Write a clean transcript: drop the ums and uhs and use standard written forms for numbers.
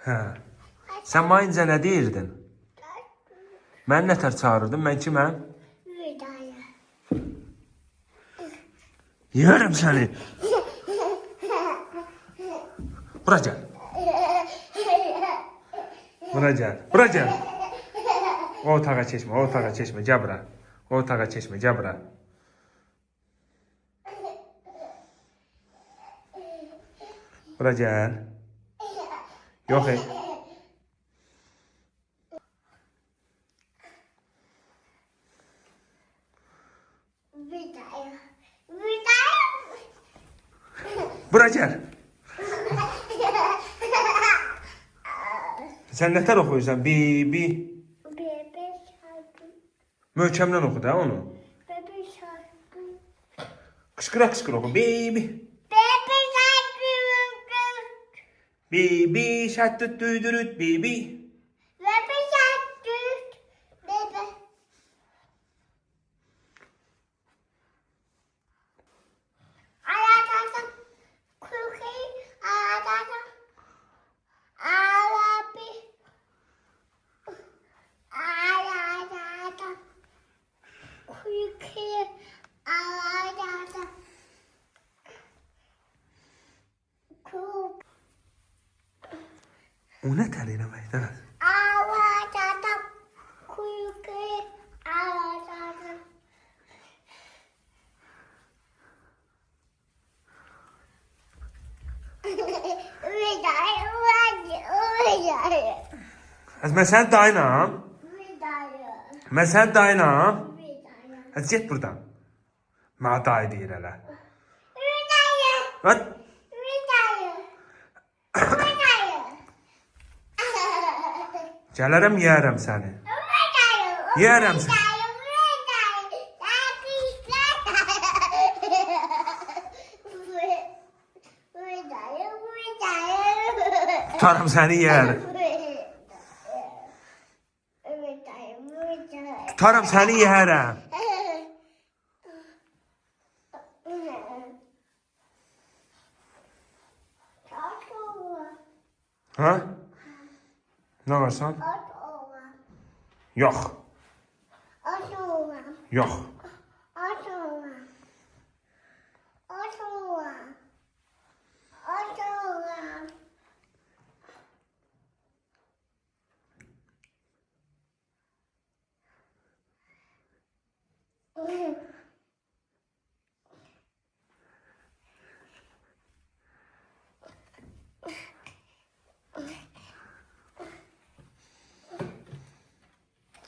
Hə. Sən mayınca nə deyirdin? Mən nətər çağırırdım? Mən kiməm? Yerim səni. Bura gəl. Bura gəl. Bura gəl. O otağa keçmə, o otağa keçmə. Gəl bura. O otağa keçmə, gəl bura. Bura gəl. Yox ey. Bura gəl. Sən nətər oxuyursan? Bibi. Möhkəmdən oxu da onu. Qışqıra oxu. Bibi. Bibi şattut duydurut bibi. O nə tər eləməkdə? Mən sənin dayınam. Mən sənin dayınam. Hadi get buradan. Mənə dayı deyir hələ. Hadi. Gələrəm, yeyərəm səni. Yeyərəm səni. Tutarım səni, yeyərəm. Tutarım səni, yeyərəm. Ha? Ne varsan? Yok. Yok.